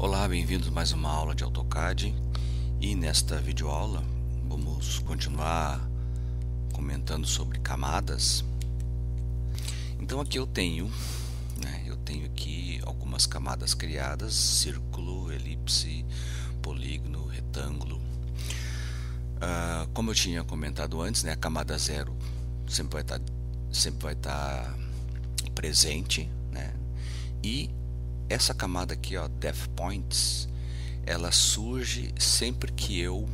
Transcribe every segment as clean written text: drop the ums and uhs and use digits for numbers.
Olá, bem-vindos a mais uma aula de AutoCAD e nesta videoaula vamos continuar comentando sobre camadas. Então aqui eu tenho aqui algumas camadas criadas: círculo, elipse, polígono, retângulo. Como eu tinha comentado antes, a camada 0 sempre vai estar presente, e essa camada aqui, Depth Points, ela surge sempre que eu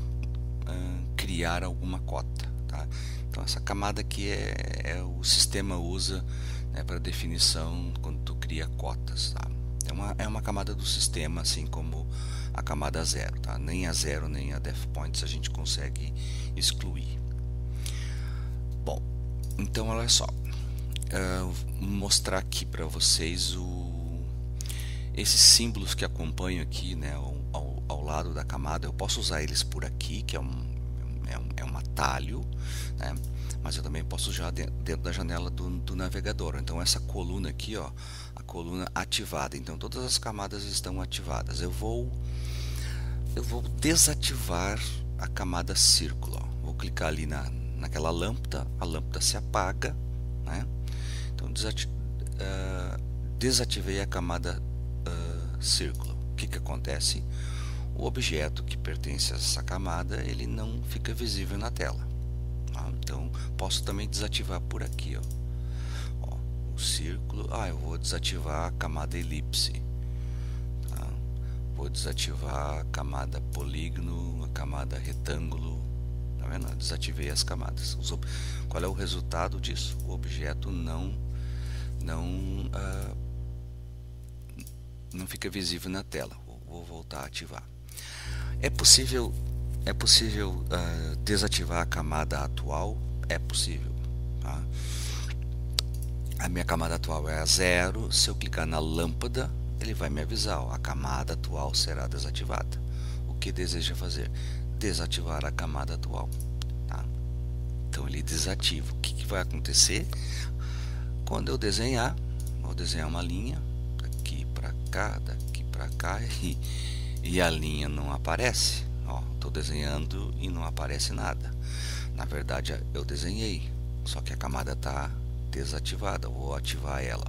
criar alguma cota, tá? Então essa camada aqui o sistema usa, para definição quando tu cria cotas, tá? É uma camada do sistema, assim como a camada 0, tá? Nem a 0 nem a Depth Points a gente consegue excluir. Bom, então olha só, vou mostrar aqui para vocês esses símbolos que acompanham aqui, ao lado da camada. Eu posso usar eles por aqui, que é um atalho, mas eu também posso usar dentro da janela do navegador. Então essa coluna aqui, a coluna ativada, então todas as camadas estão ativadas. Eu vou desativar a camada círculo. Vou clicar ali naquela lâmpada, a lâmpada se apaga, Então desativei a camada círculo. O que acontece? O objeto que pertence a essa camada, ele não fica visível na tela, tá? Então posso também desativar por aqui, o círculo. Eu vou desativar a camada elipse, tá? Vou desativar a camada polígono, a camada retângulo, tá vendo? Desativei as camadas. Qual é o resultado disso? O objeto não fica visível na tela. Vou voltar a ativar. É possível desativar a camada atual? É possível, tá? A minha camada atual é a 0. Se eu clicar na lâmpada, ele vai me avisar, a camada atual será desativada. O que deseja fazer? Desativar a camada atual, tá? Então ele desativa. O que vai acontecer? Quando eu desenhar, vou desenhar uma linha daqui para cá e a linha não aparece. Estou desenhando e não aparece nada. Na verdade eu desenhei, só que a camada está desativada. Vou ativar ela.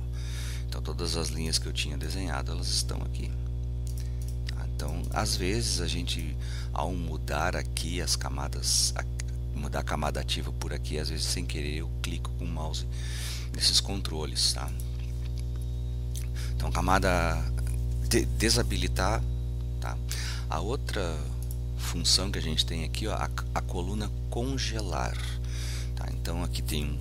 Então todas as linhas que eu tinha desenhado, elas estão aqui, tá? Então às vezes a gente, ao mudar aqui as camadas, mudar a camada ativa por aqui, às vezes sem querer eu clico com o mouse nesses controles, tá? Então camada desabilitar, tá? A outra função que a gente tem aqui, a coluna congelar, tá? Então aqui tem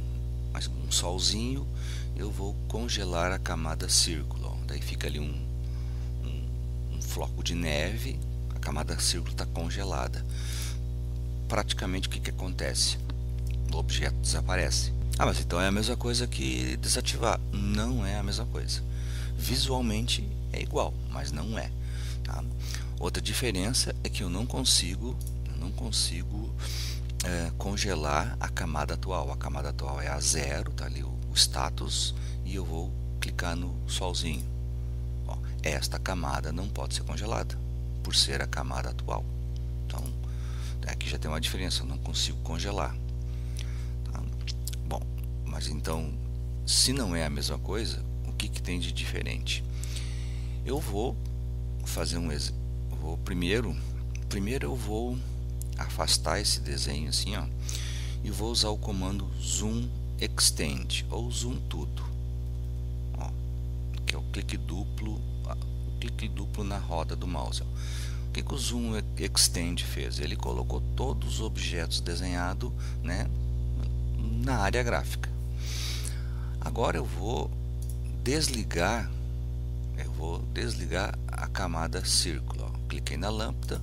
um solzinho, eu vou congelar a camada círculo, daí fica ali um floco de neve, a camada círculo está congelada. Praticamente o que acontece? O objeto desaparece. Mas então é a mesma coisa que desativar? Não é a mesma coisa. Visualmente é igual, mas não é, tá? Outra diferença é que eu não consigo congelar a camada atual. A camada atual é a 0, tá ali o status, e eu vou clicar no solzinho. Esta camada não pode ser congelada por ser a camada atual. Então aqui já tem uma diferença, eu não consigo congelar, tá? Bom, mas então, se não é a mesma coisa, o que tem de diferente? Eu vou fazer primeiro eu vou afastar esse desenho assim, e vou usar o comando zoom extend ou zoom tudo, que é o clique duplo na roda do mouse. O que o zoom extend fez? Ele colocou todos os objetos desenhados, na área gráfica. Agora eu vou desligar a camada círculo. Cliquei na lâmpada,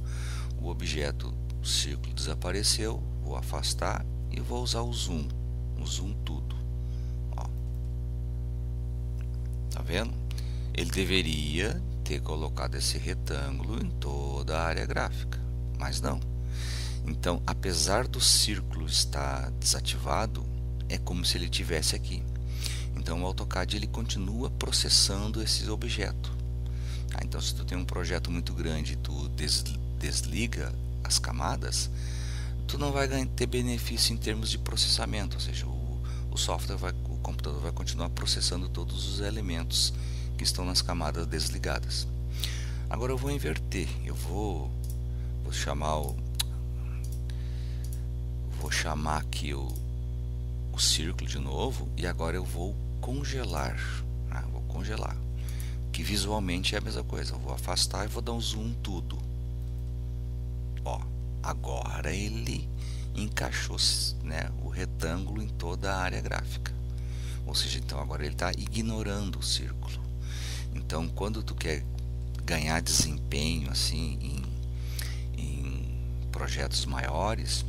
o objeto círculo desapareceu, vou afastar e vou usar o zoom tudo. Tá vendo? Ele deveria ter colocado esse retângulo em toda a área gráfica, mas não. Então, apesar do círculo estar desativado, é como se ele estivesse aqui. Então o AutoCAD ele continua processando esse objeto. Então, se tu tem um projeto muito grande e tu desliga as camadas, tu não vai ter benefício em termos de processamento, ou seja, o software o computador vai continuar processando todos os elementos que estão nas camadas desligadas. Agora eu vou inverter, eu vou chamar aqui o círculo de novo, e agora eu vou congelar, vou congelar, que visualmente é a mesma coisa. Eu vou afastar e vou dar um zoom tudo. Ó, agora ele encaixou, né, o retângulo em toda a área gráfica, ou seja, então agora ele está ignorando o círculo. Então, quando tu quer ganhar desempenho assim em projetos maiores,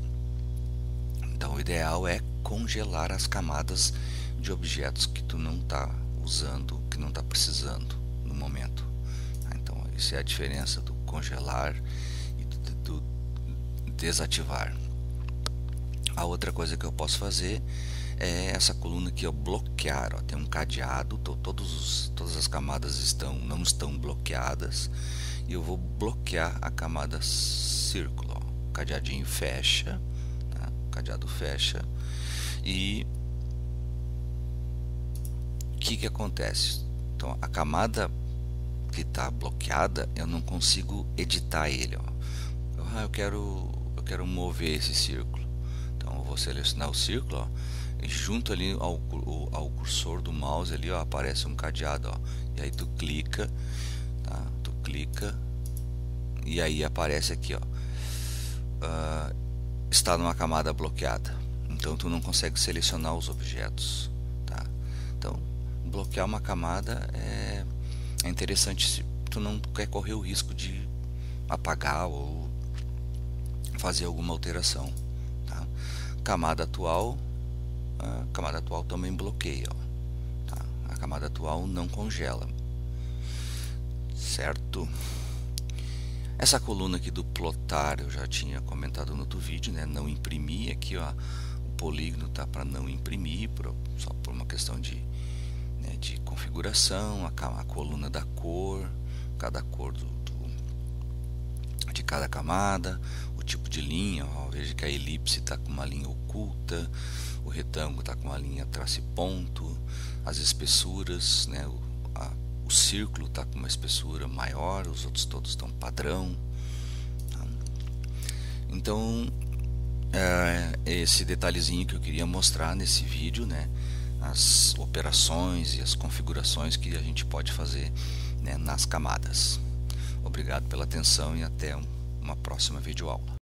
então o ideal é congelar as camadas de objetos que tu não está usando, que não está precisando no momento. Então, isso é a diferença do congelar e do desativar. A outra coisa que eu posso fazer é essa coluna aqui, ó, bloquear. Ó, tem um cadeado, todas as camadas não estão bloqueadas, e eu vou bloquear a camada círculo. Ó. O cadeadinho fecha, né? O cadeado fecha, e o que acontece? Então, a camada que está bloqueada, eu não consigo editar ele. Ó. Eu quero mover esse círculo. Então, eu vou selecionar o círculo, ó, e junto ali ao cursor do mouse ali, ó, aparece um cadeado, ó, e aí tu clica, tá? Tu clica e aí aparece aqui, ó, está numa camada bloqueada. Então tu não consegue selecionar os objetos, tá? Então, bloquear uma camada é interessante se tu não quer correr o risco de apagar ou fazer alguma alteração, tá? Camada atual, a camada atual também bloqueia, ó, tá? A camada atual não congela, certo? Essa coluna aqui do plotar eu já tinha comentado no outro vídeo, né? Não imprimir aqui, ó, o polígono tá para não imprimir, só por uma questão de configuração. A coluna da cor, cada cor de cada camada, o tipo de linha, ó, veja que a elipse está com uma linha oculta, o retângulo está com uma linha traço e ponto, as espessuras, né, o círculo está com uma espessura maior, os outros todos estão padrão, tá? Então, esse detalhezinho que eu queria mostrar nesse vídeo, né, as operações e as configurações que a gente pode fazer, né, nas camadas. Obrigado pela atenção e até uma próxima videoaula.